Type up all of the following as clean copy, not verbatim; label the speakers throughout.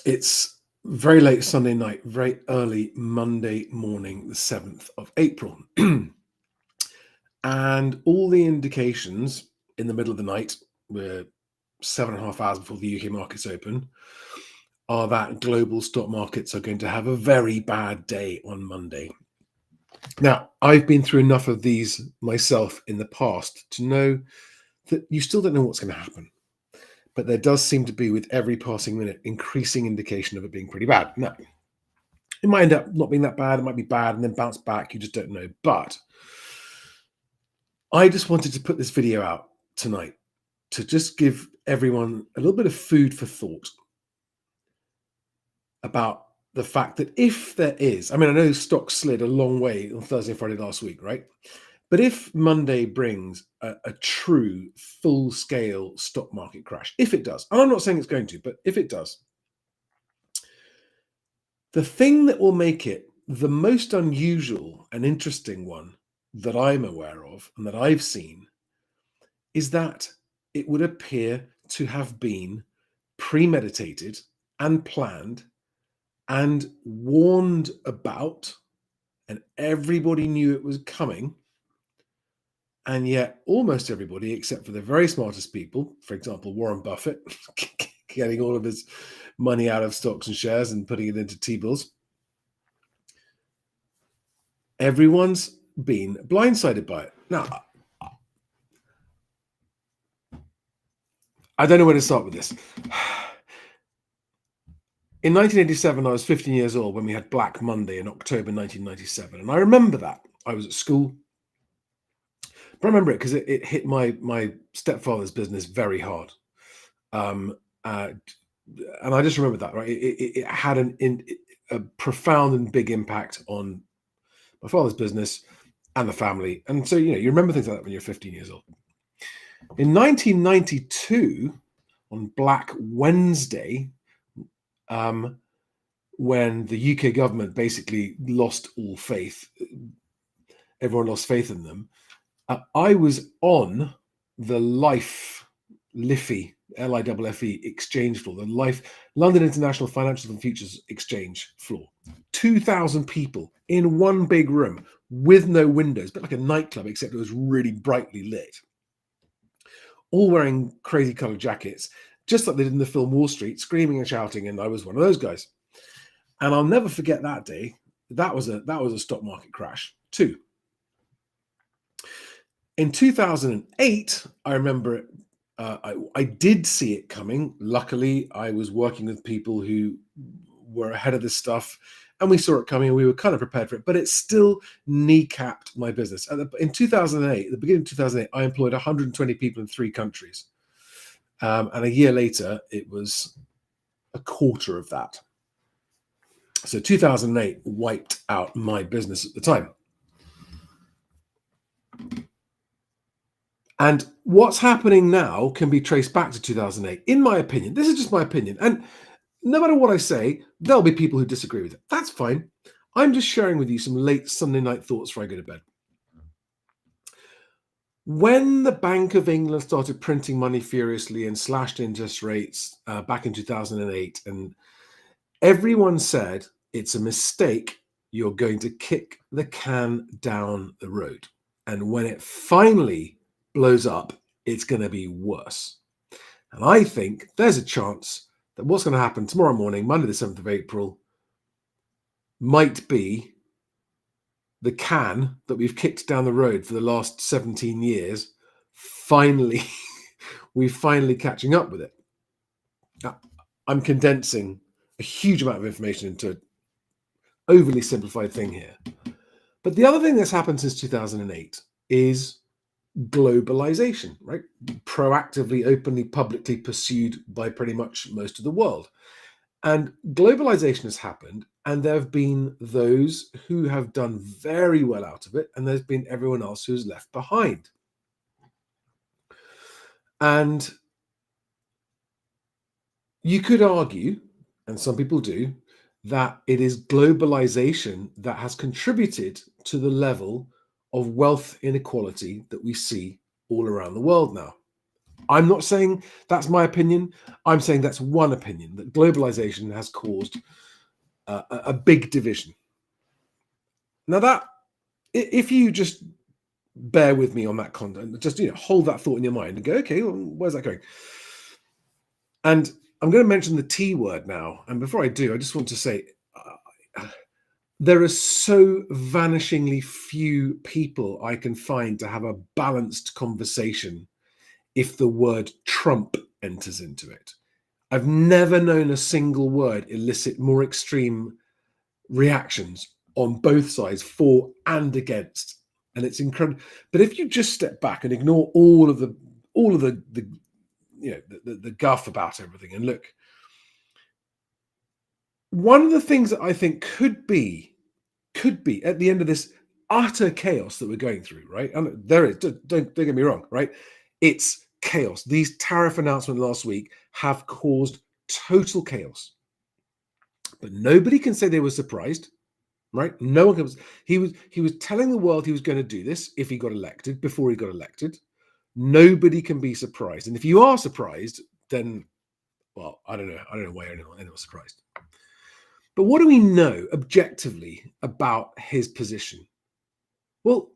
Speaker 1: It's very late Sunday night, very early Monday morning, the 7th of April. And all the indications in the middle of the night, we're 7.5 hours before the UK markets open, are that global stock markets are going to have a very bad day on Monday. Now, I've been through enough of these myself in the past to know that you still don't know what's going to happen. But there does seem to be, with every passing minute, increasing indication of it being pretty bad. Now, it might end up not being that bad. It might be bad and then bounce back. You just don't know. But I just wanted to put this video out tonight to just give everyone a little bit of food for thought about the fact that if there is, I mean, I know stocks slid a long way on Thursday and Friday last week, right? But if Monday brings a true full-scale stock market crash, if it does, and I'm not saying it's going to, but if it does, the thing that will make it the most unusual and interesting one that I'm aware of and that I've seen is that it would appear to have been premeditated and planned and warned about, and everybody knew it was coming. And yet almost everybody, except for the very smartest people, for example, Warren Buffett, getting all of his money out of stocks and shares and putting it into T-bills, everyone's been blindsided by it. Now, I don't know where to start with this. In 1987, I was 15 years old when we had Black Monday in October 1997. And I remember that. I was at school. But I remember it because it hit my stepfather's business very hard. And I just remember that, right? It had a profound and big impact on my father's business and the family. And so, you remember things like that when you're 15 years old. In 1992, on Black Wednesday, when the UK government basically lost all faith, everyone lost faith in them, I was on the LIFFE exchange floor, the London International Financial and Futures Exchange floor. 2,000 people in one big room with no windows, but like a nightclub, except it was really brightly lit. All wearing crazy colored jackets, just like they did in the film Wall Street, screaming and shouting, and I was one of those guys. And I'll never forget that day. That was a stock market crash too. In 2008, I remember it. I did see it coming. Luckily, I was working with people who were ahead of this stuff, and we saw it coming, and we were kind of prepared for it. But it still kneecapped my business. In 2008, at the beginning of 2008, I employed 120 people in 3 countries, and a year later, it was a quarter of that. So 2008 wiped out my business at the time. And what's happening now can be traced back to 2008, in my opinion. This is just my opinion. And no matter what I say, there'll be people who disagree with it. That's fine. I'm just sharing with you some late Sunday night thoughts before I go to bed. When the Bank of England started printing money furiously and slashed interest rates back in 2008, and everyone said, it's a mistake, you're going to kick the can down the road. And when it finally blows up, it's going to be worse. And I think there's a chance that what's going to happen tomorrow morning, Monday the 7th of April, might be the can that we've kicked down the road for the last 17 years. We're finally catching up with it. Now, I'm condensing a huge amount of information into an overly simplified thing here. But the other thing that's happened since 2008 is globalization, right? Proactively, openly, publicly pursued by pretty much most of the world. And globalization has happened, and there have been those who have done very well out of it, and there's been everyone else who's left behind. And you could argue, and some people do, that it is globalization that has contributed to the level of wealth inequality that we see all around the world now. I'm not saying that's my opinion. I'm saying that's one opinion, that globalization has caused a big division. Now, that, if you just bear with me on that content, just hold that thought in your mind and go, okay, well, where's that going? And I'm going to mention the T word now. And before I do, I just want to say there are so vanishingly few people I can find to have a balanced conversation if the word Trump enters into it. I've never known a single word elicit more extreme reactions on both sides, for and against. And it's incredible. But if you just step back and ignore all of the the guff about everything and look, one of the things that I think could be at the end of this utter chaos that we're going through, right? And there is, don't get me wrong, right? It's chaos. These tariff announcements last week have caused total chaos. But nobody can say they were surprised, right? No one can. He was telling the world he was going to do this if he got elected, before he got elected. Nobody can be surprised. And if you are surprised, then, well, I don't know why anyone's surprised. But what do we know objectively about his position? Well,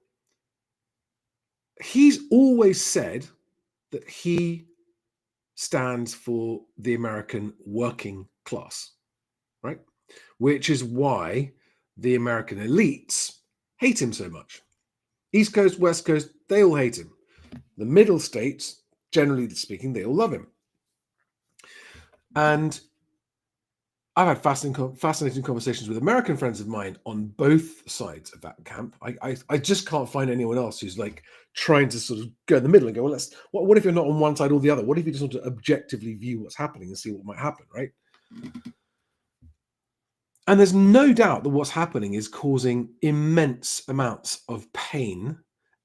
Speaker 1: he's always said that he stands for the American working class, right? Which is why the American elites hate him so much. East Coast, West Coast, they all hate him. The middle states, generally speaking, they all love him. And I've had fascinating conversations with American friends of mine on both sides of that camp. I just can't find anyone else who's like trying to sort of go in the middle and go, well, what if you're not on one side or the other? What if you just want to objectively view what's happening and see what might happen, right? And there's no doubt that what's happening is causing immense amounts of pain,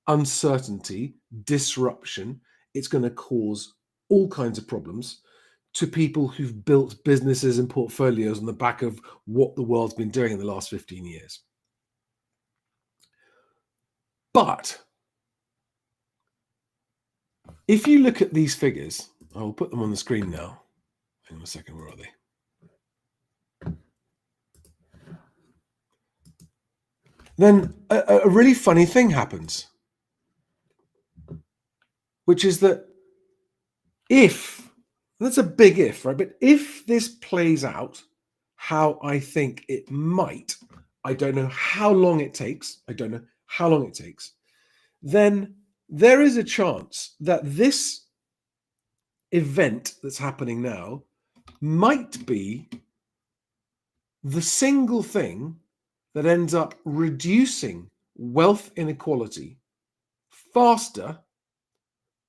Speaker 1: uncertainty, disruption. It's going to cause all kinds of problems to people who've built businesses and portfolios on the back of what the world's been doing in the last 15 years. But if you look at these figures, I will put them on the screen now. Hang on a second, where are they? Then a really funny thing happens, which is that if, that's a big if, right? But if this plays out how I think it might, I don't know how long it takes. Then there is a chance that this event that's happening now might be the single thing that ends up reducing wealth inequality faster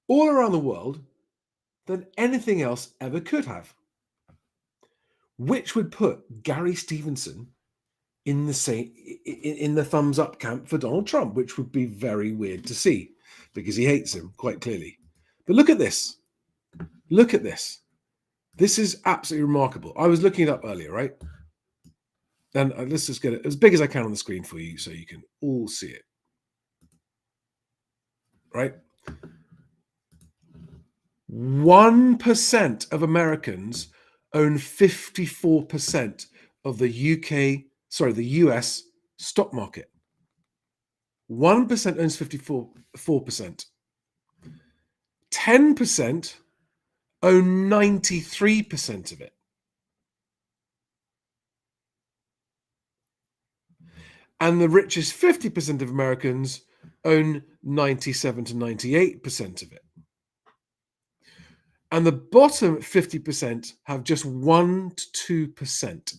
Speaker 1: all around the world than anything else ever could have, which would put Gary Stevenson in the thumbs up camp for Donald Trump, which would be very weird to see because he hates him quite clearly. But look at this. Look at this. This is absolutely remarkable. I was looking it up earlier, right? And let's just get it as big as I can on the screen for you so you can all see it. Right? 1% of Americans own 54% of the US stock market. 1% owns 54%. 10% own 93% of it. And the richest 50% of Americans own 97 to 98% of it. And the bottom 50% have just 1 to 2%.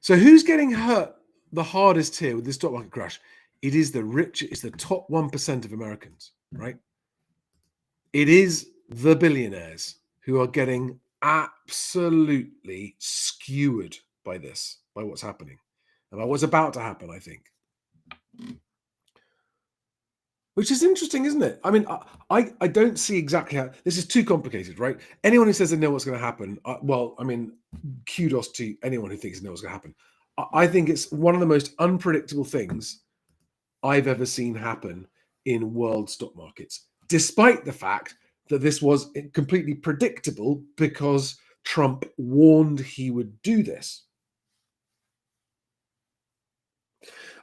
Speaker 1: So who's getting hurt the hardest here with this stock market crash? It is the rich, it's the top 1% of Americans, right? It is the billionaires who are getting absolutely skewered by this, by what's happening, and by what's about to happen, I think. Which is interesting, isn't it? I mean, I don't see exactly how this is too complicated, right? Anyone who says they know what's going to happen, well, I mean, kudos to anyone who thinks they know what's going to happen. I think it's one of the most unpredictable things I've ever seen happen in world stock markets, despite the fact that this was completely predictable because Trump warned he would do this.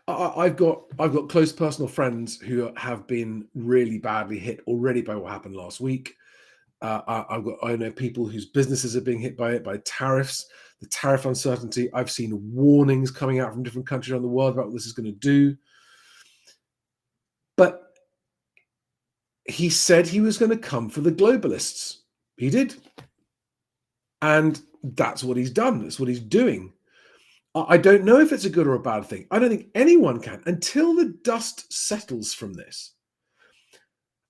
Speaker 1: I've got close personal friends who have been really badly hit already by what happened last week. I know people whose businesses are being hit by it, by tariffs, the tariff uncertainty. I've seen warnings coming out from different countries around the world about what this is going to do. But he said he was going to come for the globalists. He did. And that's what he's done. That's what he's doing. I don't know if it's a good or a bad thing. I don't think anyone can until the dust settles from this.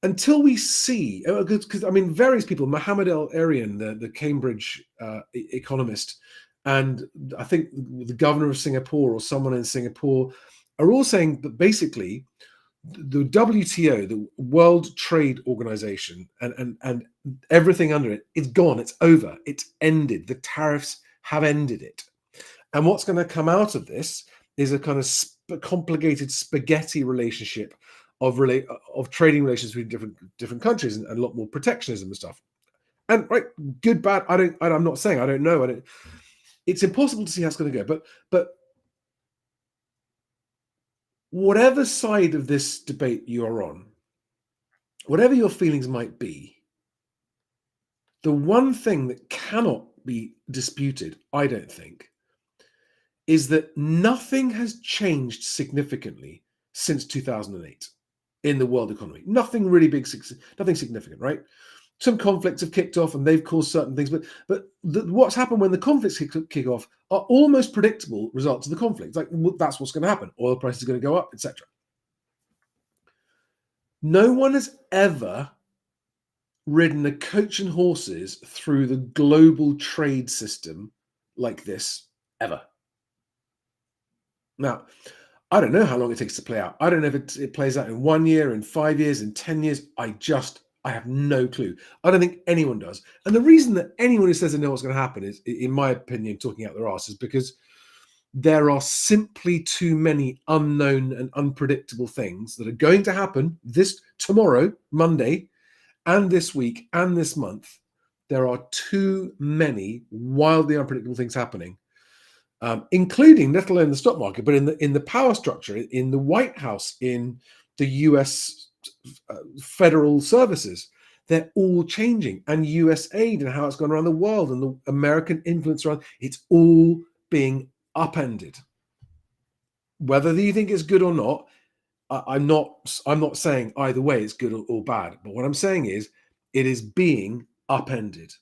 Speaker 1: Until we see, because I mean, various people, Mohammed El-Erian, the Cambridge economist, and I think the governor of Singapore or someone in Singapore are all saying that basically the WTO, the World Trade Organization, and everything under it, it's gone, it's over, it's ended. The tariffs have ended it. And what's going to come out of this is a kind of complicated spaghetti relationship of trading relations between different countries and a lot more protectionism and stuff. And right, good, bad. I'm not saying I don't know. It's impossible to see how it's going to go. But whatever side of this debate you are on, whatever your feelings might be, the one thing that cannot be disputed, I don't think, is that nothing has changed significantly since 2008 in the world economy. Nothing really big, nothing significant, right? Some conflicts have kicked off and they've caused certain things, but what's happened when the conflicts kick off are almost predictable results of the conflict. Like, that's what's going to happen. Oil prices are going to go up, etc. No one has ever ridden a coach and horses through the global trade system like this, ever. Now, I don't know how long it takes to play out. I don't know if it plays out in 1 year, in 5 years, in 10 years. I have no clue. I don't think anyone does. And the reason that anyone who says they know what's going to happen is, in my opinion, talking out their arse, is because there are simply too many unknown and unpredictable things that are going to happen tomorrow, Monday, and this week and this month. There are too many wildly unpredictable things happening. Including, let alone the stock market, but in the power structure, in the White House, in the US federal services, they're all changing. And US aid and how it's gone around the world and the American influence around, it's all being upended. Whether you think it's good or not, I'm not saying either way it's good or bad. But what I'm saying is it is being upended.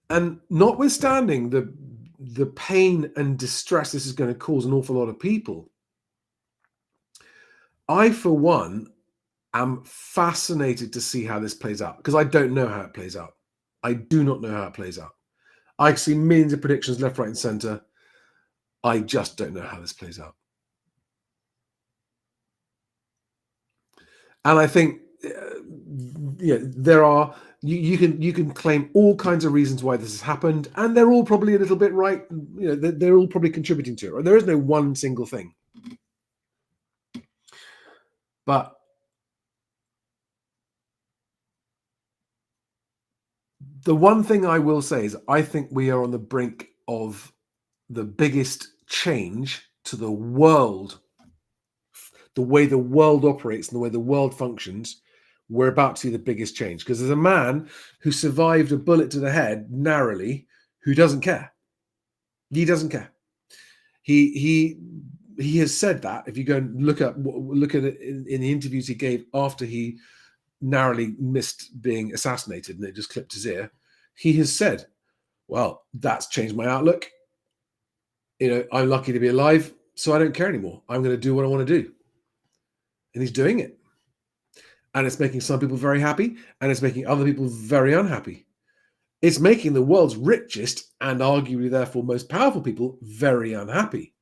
Speaker 1: And notwithstanding the pain and distress this is going to cause an awful lot of people, I, for one, am fascinated to see how this plays out, because I don't know how it plays out. I do not know how it plays out. I see millions of predictions left, right, and center. I just don't know how this plays out. And I think there are, you can claim all kinds of reasons why this has happened, and they're all probably a little bit right. They're all probably contributing to it. Right? There is no one single thing. But the one thing I will say is I think we are on the brink of the biggest change to the world, the way the world operates and the way the world functions. We're about to see the biggest change, because there's a man who survived a bullet to the head narrowly who doesn't care. He doesn't care. He has said that. If you go and look at it in the interviews he gave after he narrowly missed being assassinated and it just clipped his ear, he has said, well, that's changed my outlook. I'm lucky to be alive, so I don't care anymore. I'm going to do what I want to do. And he's doing it. And it's making some people very happy, and it's making other people very unhappy. It's making the world's richest and arguably therefore most powerful people very unhappy.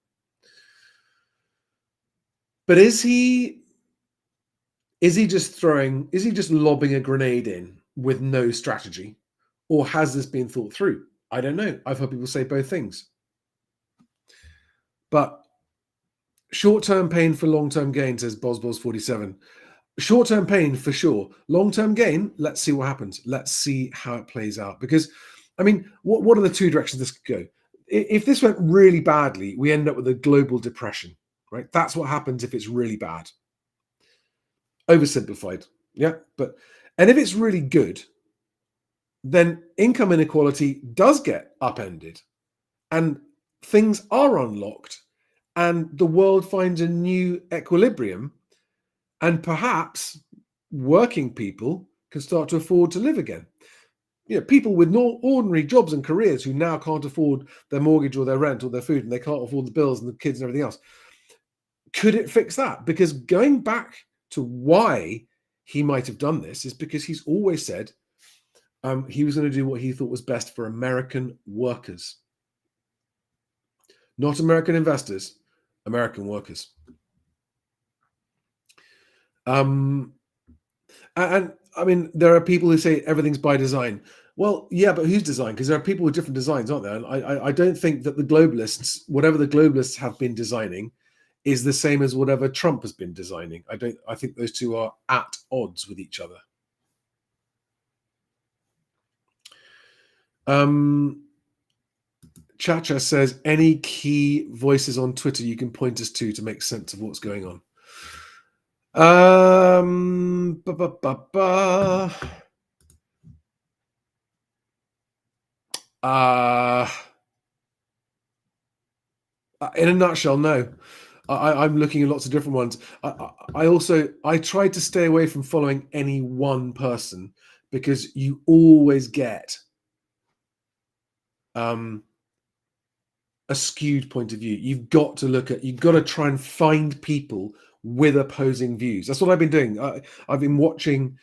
Speaker 1: But is he just lobbing a grenade in with no strategy? Or has this been thought through? I don't know. I've heard people say both things. But Short-term pain for long-term gain, says Bosbos47. Short-term pain for sure. Long-term gain, let's see what happens. Let's see how it plays out. Because, I mean, what are the two directions this could go? If this went really badly, we end up with a global depression, right? That's what happens if it's really bad. Oversimplified, yeah. And if it's really good, then income inequality does get upended and things are unlocked and the world finds a new equilibrium, and perhaps working people can start to afford to live again. People with no ordinary jobs and careers who now can't afford their mortgage or their rent or their food, and they can't afford the bills and the kids and everything else. Could it fix that? Because going back to why he might have done this is because he's always said he was going to do what he thought was best for American workers, not American investors, American workers. And I mean, there are people who say everything's by design. Well, yeah, but whose design? Because there are people with different designs, aren't there? And I don't think that the globalists, whatever the globalists have been designing, is the same as whatever Trump has been designing. I think those two are at odds with each other. Chacha says, any key voices on Twitter you can point us to make sense of what's going on? In a nutshell, no. I'm looking at lots of different ones. I tried to stay away from following any one person because you always get a skewed point of view. You've got to try and find people with opposing views. That's what I've been doing. I've been watching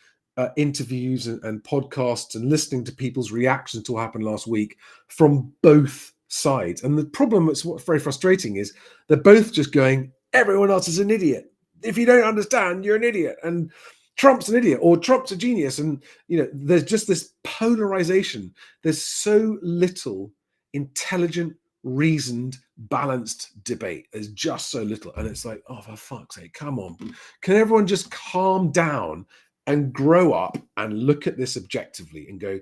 Speaker 1: interviews and podcasts and listening to people's reactions to what happened last week from both sides. And the problem that's what's very frustrating is they're both just going, everyone else is an idiot. If you don't understand, you're an idiot. And Trump's an idiot or Trump's a genius. And, there's just this polarization. There's so little intelligent, reasoned, balanced debate. There's just so little. And it's like, oh, for fuck's sake, come on. Can everyone just calm down and grow up and look at this objectively and go,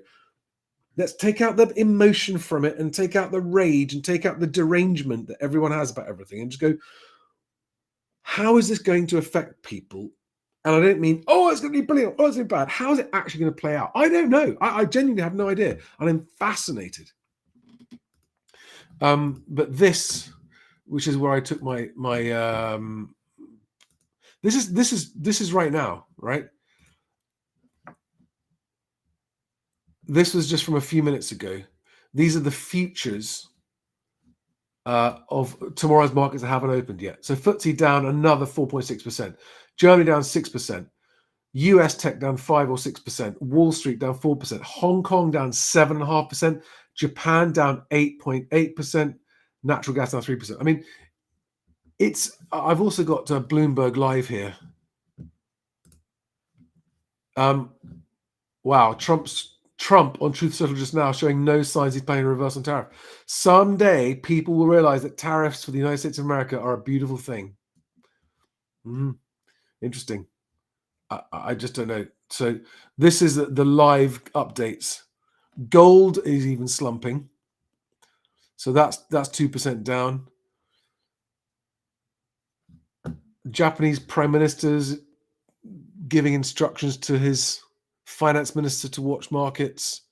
Speaker 1: let's take out the emotion from it and take out the rage and take out the derangement that everyone has about everything and just go, how is this going to affect people? And I don't mean, oh, it's going to be brilliant. Oh, it's going to be bad. How is it actually going to play out? I don't know. I genuinely have no idea. And I'm fascinated. But this, which is where I took my this is right now, right? This was just from a few minutes ago. These are the futures of tomorrow's markets that haven't opened yet. So FTSE down another 4.6%, Germany down 6%, US tech down 5 or 6%, Wall Street down 4%, Hong Kong down 7.5%, Japan down 8.8%, natural gas down 3%. I mean, I've also got Bloomberg Live here. Wow, Trump on Truth Social just now showing no signs he's planning a reverse on tariff. Someday people will realize that tariffs for the United States of America are a beautiful thing. Interesting. I just don't know. So this is the live updates. Gold is even slumping. So that's 2% down. Japanese Prime Minister's giving instructions to his finance minister to watch markets.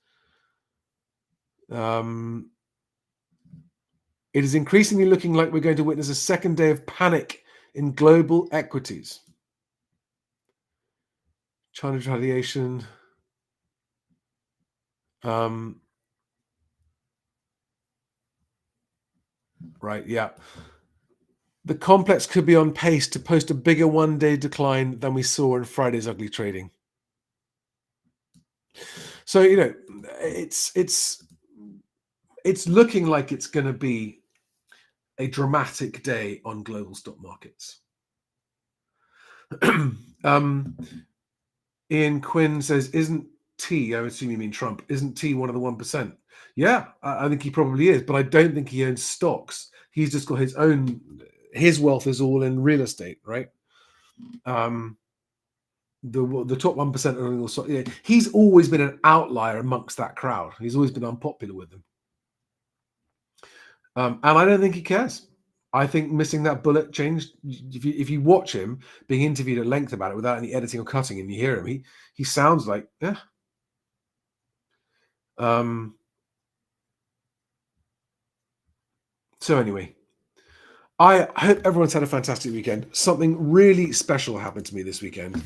Speaker 1: It is increasingly looking like we're going to witness a second day of panic in global equities. China retaliation. Right, yeah. The complex could be on pace to post a bigger one-day decline than we saw in Friday's ugly trading. So, it's looking like it's going to be a dramatic day on global stock markets. Ian Quinn says, isn't T, I assume you mean Trump, isn't T one of the 1%? Yeah, I think he probably is, but I don't think he owns stocks. He's just got his own his wealth is all in real estate, right? The top 1%, yeah, he's always been an outlier amongst that crowd. He's always been unpopular with them. And I don't think he cares. I think missing that bullet changed. If you watch him being interviewed at length about it without any editing or cutting, and you hear him, he sounds like, yeah. So anyway, I hope everyone's had a fantastic weekend. Something really special happened to me this weekend.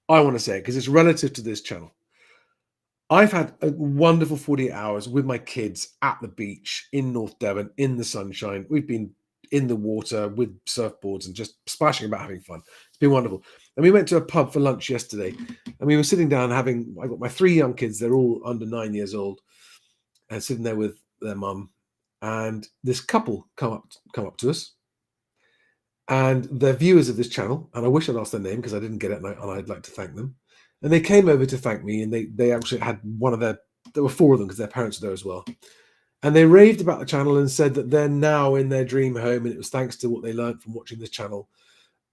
Speaker 1: I want to say it because it's relative to this channel. I've had a wonderful 48 hours with my kids at the beach in North Devon in the sunshine. We've been in the water with surfboards and just splashing about having fun. It's been wonderful. And we went to a pub for lunch yesterday and we were sitting down I got my 3 young kids. They're all under 9 years old and sitting there with their mum. And this couple come up to us. And they're viewers of this channel. And I wish I'd asked their name because I didn't get it and I'd like to thank them. And they came over to thank me, and they actually had there were 4 of them because their parents were there as well. And they raved about the channel and said that they're now in their dream home, and it was thanks to what they learned from watching this channel.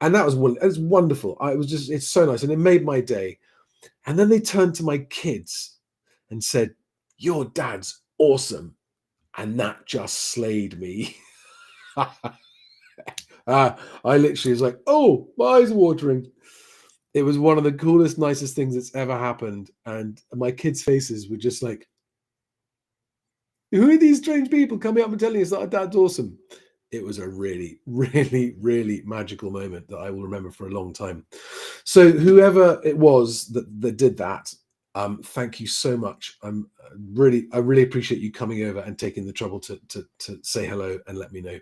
Speaker 1: And it was wonderful. It's so nice, and it made my day. And then they turned to my kids and said, "Your dad's awesome," and that just slayed me. I literally was like, "Oh, my eyes are watering." It was one of the coolest, nicest things that's ever happened. And my kids' faces were just like, who are these strange people coming up and telling us that our dad's awesome? It was a really, really, really magical moment that I will remember for a long time. So whoever it was that did that, thank you so much. I really appreciate you coming over and taking the trouble to say hello and let me know.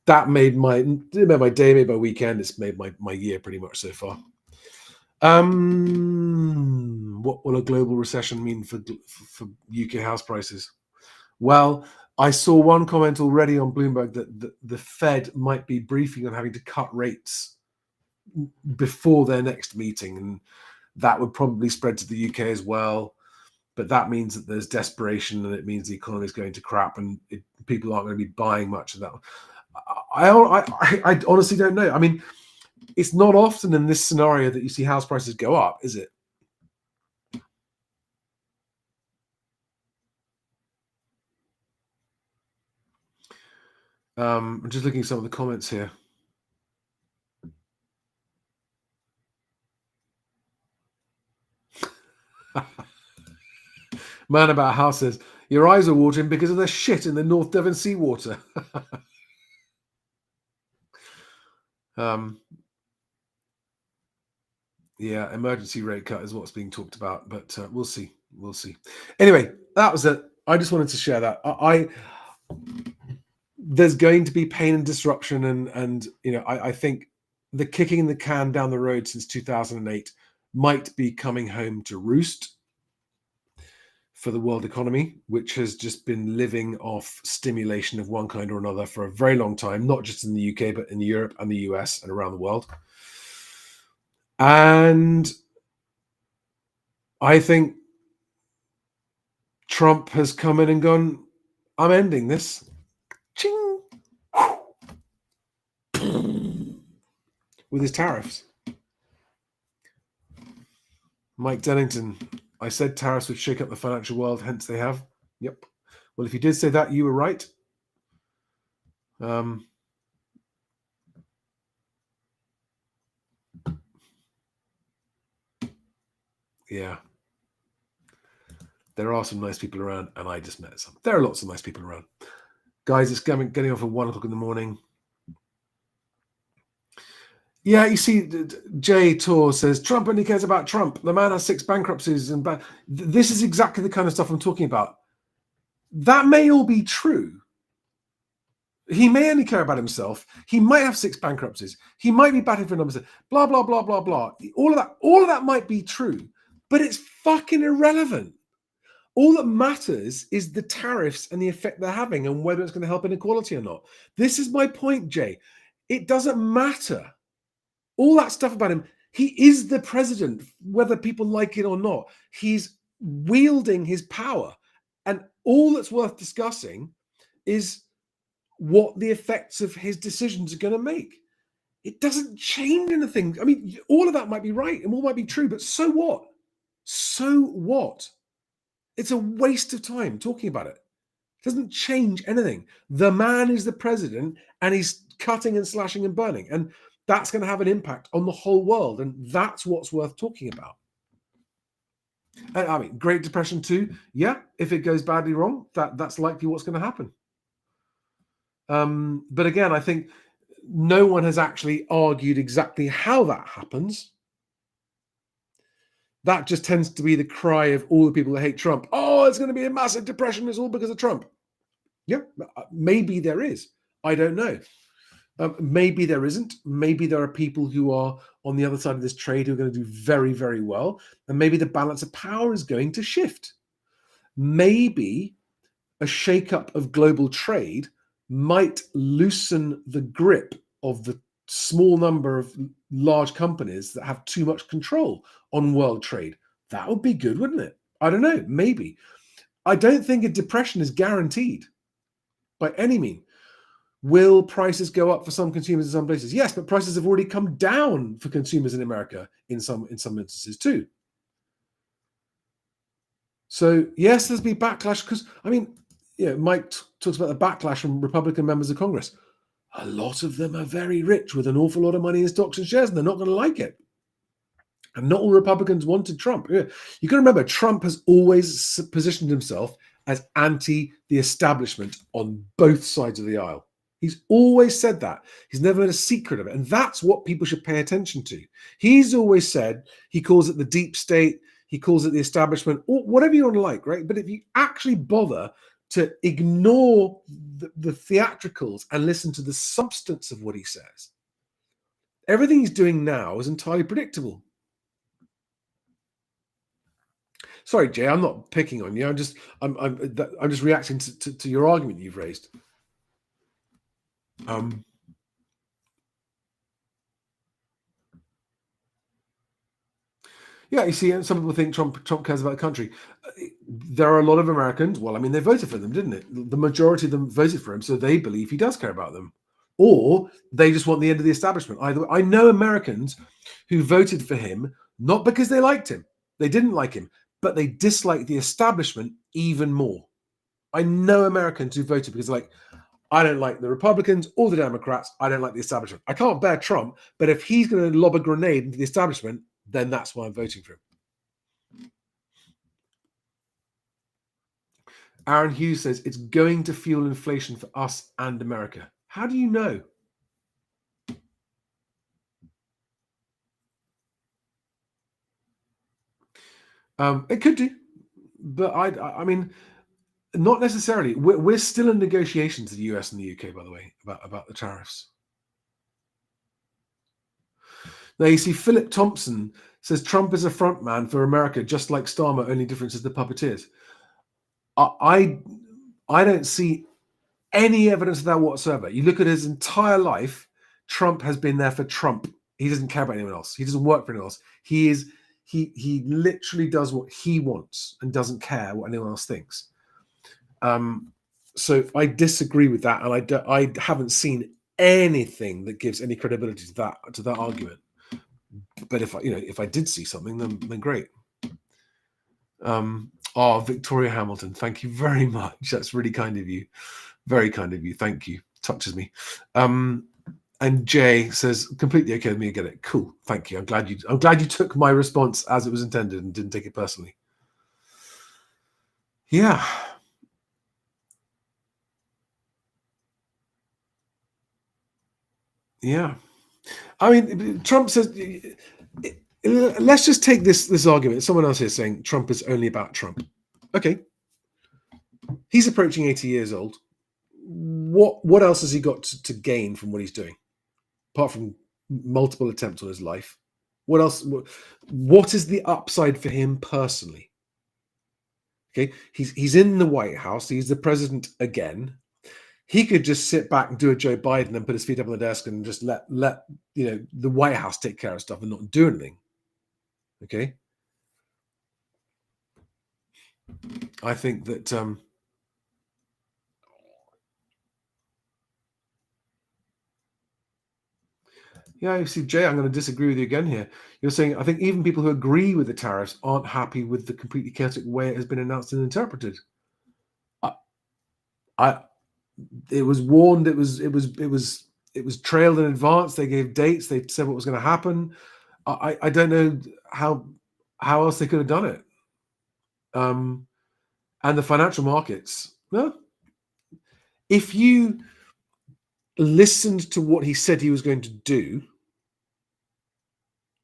Speaker 1: That made my day, made my weekend. It's made my year pretty much so far. What will a global recession mean for UK house prices? Well, I saw one comment already on Bloomberg that the Fed might be briefing on having to cut rates before their next meeting, and that would probably spread to the UK as well. But that means that there's desperation, and it means the economy is going to crap, and people aren't going to be buying much of that. I honestly don't know. I mean, it's not often in this scenario that you see house prices go up, is it? I'm just looking at some of the comments here. Man about house says, your eyes are watering because of the shit in the North Devon seawater. Yeah, emergency rate cut is what's being talked about, but we'll see. We'll see. Anyway, that was it. I just wanted to share that. There's going to be pain and disruption, and I think the kicking the can down the road since 2008 might be coming home to roost for the world economy, which has just been living off stimulation of one kind or another for a very long time, not just in the UK, but in Europe and the US and around the world. And I think Trump has come in and gone, I'm ending this. Ching. With his tariffs. Mike Dennington, I said tariffs would shake up the financial world, hence they have. Yep. Well, if you did say that, you were right. Yeah. There are some nice people around, and I just met some. There are lots of nice people around. Guys, it's getting off at 1 o'clock in the morning. Yeah, you see, Jay Tor says, Trump only cares about Trump. The man has 6 bankruptcies. And this is exactly the kind of stuff I'm talking about. That may all be true. He may only care about himself. He might have 6 bankruptcies. He might be batting for numbers. Blah, blah, blah, blah, blah. All of that might be true, but it's fucking irrelevant. All that matters is the tariffs and the effect they're having and whether it's going to help inequality or not. This is my point, Jay. It doesn't matter. All that stuff about him, he is the president, whether people like it or not. He's wielding his power. And all that's worth discussing is what the effects of his decisions are going to make. It doesn't change anything. I mean, all of that might be right and all might be true, but so what? So what? It's a waste of time talking about it. It doesn't change anything. The man is the president and he's cutting and slashing and burning. And that's going to have an impact on the whole world. And that's what's worth talking about. And I mean, Great Depression too. Yeah, if it goes badly wrong, that's likely what's going to happen. But again, I think no one has actually argued exactly how that happens. That just tends to be the cry of all the people that hate Trump. Oh, it's going to be a massive depression. It's all because of Trump. Yeah, maybe there is. I don't know. Maybe there isn't. Maybe there are people who are on the other side of this trade who are going to do very, very well. And maybe the balance of power is going to shift. Maybe a shakeup of global trade might loosen the grip of the small number of large companies that have too much control on world trade. That would be good, wouldn't it? I don't know, maybe. I don't think a depression is guaranteed by any means. Will prices go up for some consumers in some places? Yes, but prices have already come down for consumers in America in some instances too. So yes, there's been backlash because I mean, Mike talks about the backlash from Republican members of Congress. A lot of them are very rich with an awful lot of money in stocks and shares, and they're not going to like it. And not all Republicans wanted Trump. You got to remember, Trump has always positioned himself as anti the establishment on both sides of the aisle. He's always said that. He's never made a secret of it. And that's what people should pay attention to. He's always said, he calls it the deep state, he calls it the establishment, or whatever you want to like, right? But if you actually bother to ignore the theatricals and listen to the substance of what he says, everything he's doing now is entirely predictable. Sorry, Jay, I'm not picking on you. I'm just reacting to your argument you've raised. Yeah, you see, some people think Trump cares about the country. There are a lot of Americans. Well, I mean, they voted for them, didn't it? The majority of them voted for him, so they believe he does care about them, or they just want the end of the establishment. Either I know Americans who voted for him not because they liked him, they didn't like him, but they disliked the establishment even more. I know Americans who voted because they're like, I don't like the Republicans or the Democrats. I don't like the establishment. I can't bear Trump, but if he's going to lob a grenade into the establishment, then that's why I'm voting for him. Aaron Hughes says it's going to fuel inflation for us and America. How do you know? It could do, but I mean, not necessarily. We're still in negotiations, the US and the UK, by the way, about the tariffs. Now you see, Philip Thompson says Trump is a front man for America, just like Starmer. Only difference is the puppeteers. I don't see any evidence of that whatsoever. You look at his entire life, Trump has been there for Trump. He doesn't care about anyone else. He doesn't work for anyone else. He literally does what he wants and doesn't care what anyone else thinks. So I disagree with that, and I haven't seen anything that gives any credibility to that argument. But if I did see something, then great. Victoria Hamilton, thank you very much. That's really kind of you. Very kind of you. Thank you. Touches me. And Jay says, completely okay with me. I get it. Cool. Thank you. I'm glad you took my response as it was intended and didn't take it personally. Yeah. Yeah. I mean, Trump says, let's just take this argument. Someone else here saying Trump is only about Trump. Okay. He's approaching 80 years old. What else has he got to gain from what he's doing? Apart from multiple attempts on his life, what else? What is the upside for him personally? Okay, he's in the White House. He's the president again. He could just sit back and do a Joe Biden and put his feet up on the desk and just let the White House take care of stuff and not do anything. Okay, I think that Yeah, you see, Jay, I'm going to disagree with you again here. You're saying I think even people who agree with the tariffs aren't happy with the completely chaotic way it has been announced and interpreted. I, I it was warned. It was trailed in advance. They gave dates. They said what was going to happen. I don't know how else they could have done it. Um, and the financial markets. No, if you listened to what he said he was going to do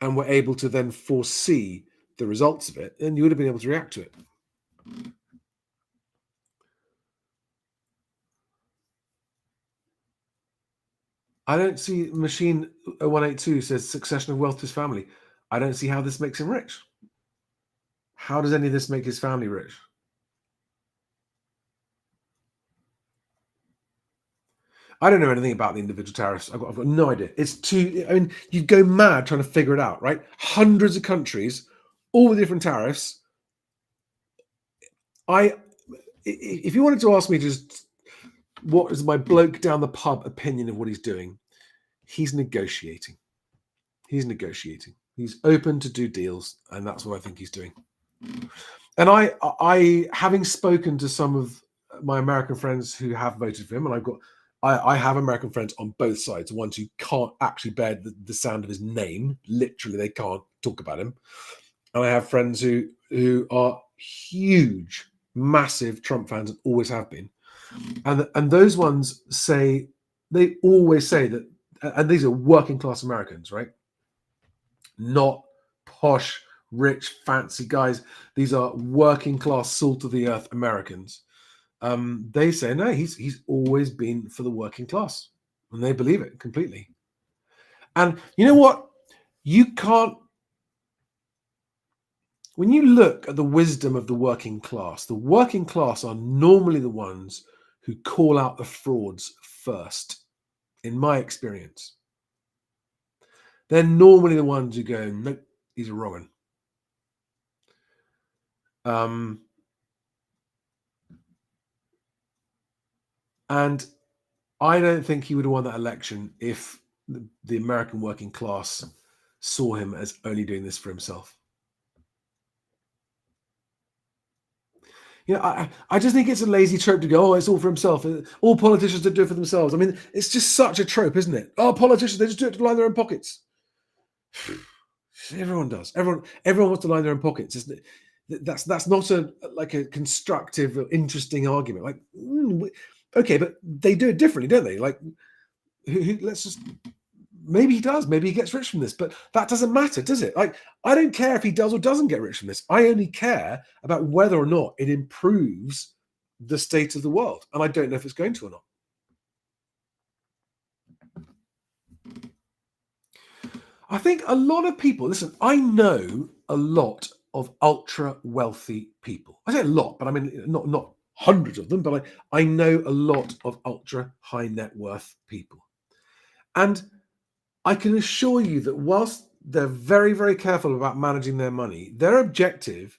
Speaker 1: and were able to then foresee the results of it, then you would have been able to react to it. I don't see machine 0182 says succession of wealth to his family. I don't see how this makes him rich. How does any of this make his family rich? I don't know anything about the individual tariffs. I've got no idea. It's too. I mean, you go mad trying to figure it out, right? Hundreds of countries, all with different tariffs. If you wanted to ask me just what is my bloke down the pub opinion of what he's doing, he's negotiating. He's negotiating. He's open to do deals, and that's what I think he's doing. And I having spoken to some of my American friends who have voted for him, and I have American friends on both sides, ones who can't actually bear the sound of his name. Literally, they can't talk about him. And I have friends who are huge, massive Trump fans and always have been. And those ones say, they always say that, and these are working class Americans, right? Not posh, rich, fancy guys. These are working class, salt of the earth Americans. They say no, he's always been for the working class, and they believe it completely. And you know what? You can't. When you look at the wisdom of the working class are normally the ones who call out the frauds first. In my experience, they're normally the ones who go, nope, these are wrong. And I don't think he would have won that election if the American working class saw him as only doing this for himself. I just think it's a lazy trope to go, oh, it's all for himself. All politicians do it for themselves. I mean, it's just such a trope, isn't it? Oh, politicians, they just do it to line their own pockets. Everyone does. Everyone wants to line their own pockets, isn't it? That's not a constructive or interesting argument. Like, okay, but they do it differently, don't they? Like, let's just. Maybe he does. Maybe he gets rich from this, but that doesn't matter, does it? Like, I don't care if he does or doesn't get rich from this. I only care about whether or not it improves the state of the world, and I don't know if it's going to or not. I think a lot of people. Listen, I know a lot of ultra wealthy people. I say a lot, but I mean not hundreds of them, but I know a lot of ultra high net worth people, and I can assure you that whilst they're very, very careful about managing their money, their objective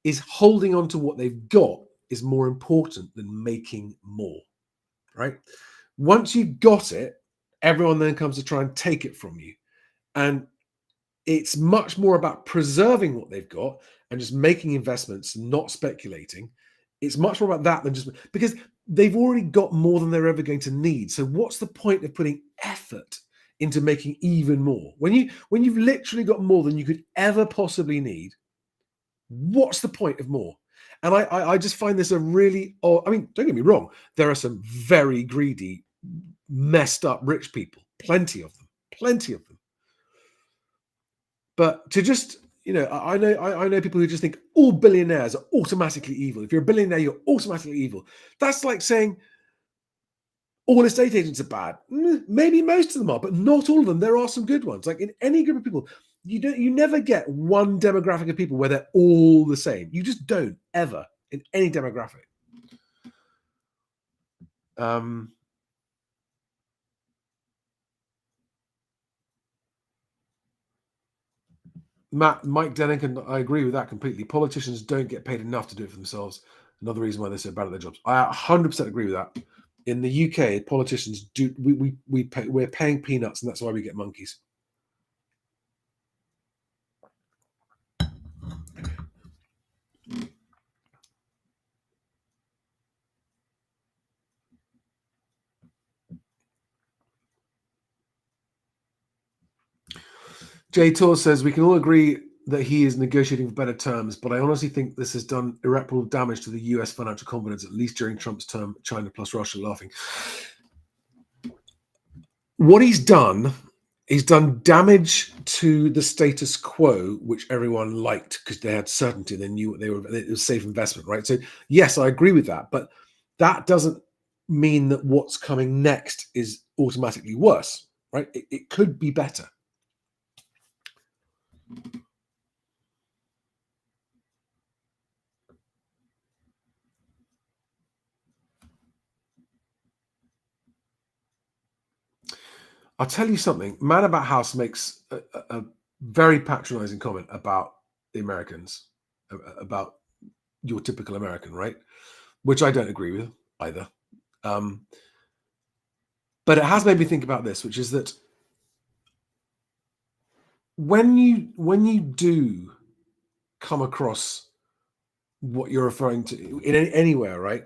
Speaker 1: is holding on to what they've got is more important than making more, right? Once you've got it, everyone then comes to try and take it from you. And it's much more about preserving what they've got and just making investments, not speculating. It's much more about that than just because they've already got more than they're ever going to need. So what's the point of putting effort into making even more? When you've literally got more than you could ever possibly need, what's the point of more? And I just find this a really odd, I mean, don't get me wrong, there are some very greedy, messed up rich people, plenty of them. But to just, I know people who just think all billionaires are automatically evil. If you're a billionaire, you're automatically evil. That's like saying all estate agents are bad. Maybe most of them are, but not all of them. There are some good ones. Like in any group of people, you never get one demographic of people where they're all the same. You just don't ever in any demographic. Mike Dennington, I agree with that completely. Politicians don't get paid enough to do it for themselves. Another reason why they're so bad at their jobs. I 100% agree with that. In the UK, politicians do we're paying peanuts, and that's why we get monkeys. Jay Tor says we can all agree that he is negotiating for better terms, but I honestly think this has done irreparable damage to the US financial confidence, at least during Trump's term. China plus Russia laughing. What he's done damage to the status quo, which everyone liked because they had certainty. They knew what it was safe investment, right? So yes, I agree with that, but that doesn't mean that what's coming next is automatically worse, right? It could be better. I'll tell you something. Man About House makes a very patronizing comment about the Americans, about your typical American, right? Which I don't agree with either. But it has made me think about this, which is that when you do come across what you're referring to in anywhere, right?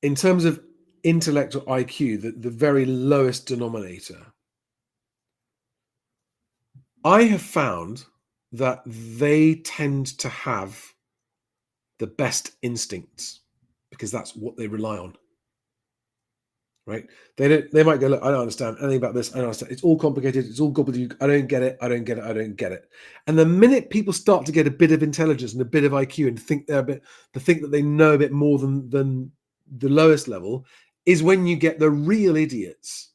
Speaker 1: In terms of intellectual IQ, the very lowest denominator, I have found that they tend to have the best instincts because that's what they rely on. Right? They might go, look, I don't understand anything about this. I don't understand. It's all complicated. It's all gobbledygook. I don't get it. I don't get it. I don't get it. And the minute people start to get a bit of intelligence and a bit of IQ and think to think that they know a bit more than the lowest level, is when you get the real idiots,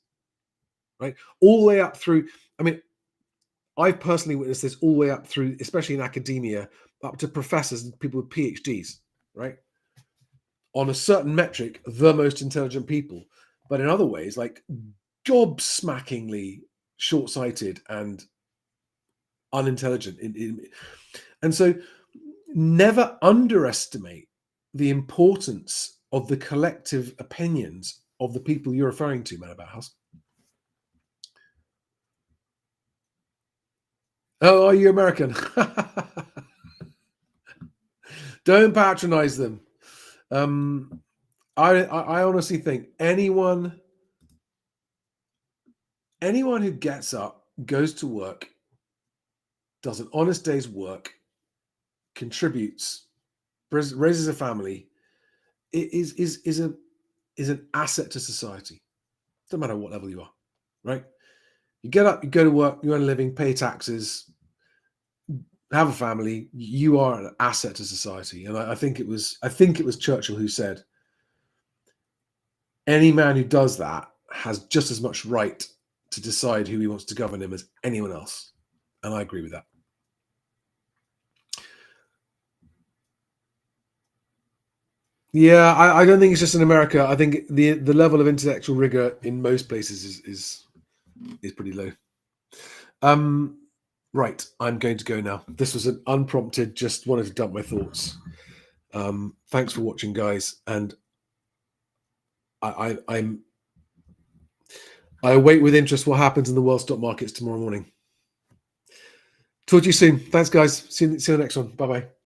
Speaker 1: right? All the way up through. I mean, I've personally witnessed this all the way up through, especially in academia, up to professors and people with PhDs, right? On a certain metric, the most intelligent people. But in other ways, like gobsmackingly short-sighted and unintelligent. And so never underestimate the importance of the collective opinions of the people you're referring to, Man About House. Oh, are you American? Don't patronize them. I honestly think anyone who gets up, goes to work, does an honest day's work, contributes, raises a family, is an asset to society. Doesn't matter what level you are, right? You get up, you go to work, you earn a living, pay taxes, have a family. You are an asset to society. And I think it was Churchill who said, any man who does that has just as much right to decide who he wants to govern him as anyone else. And I agree with that. Yeah, I don't think it's just in America. I think the level of intellectual rigor in most places is pretty low. Right, I'm going to go now. This was an unprompted, just wanted to dump my thoughts. Thanks for watching, guys, and I await with interest what happens in the world stock markets tomorrow morning. Talk to you soon. Thanks, guys. See you in the next one. Bye-bye.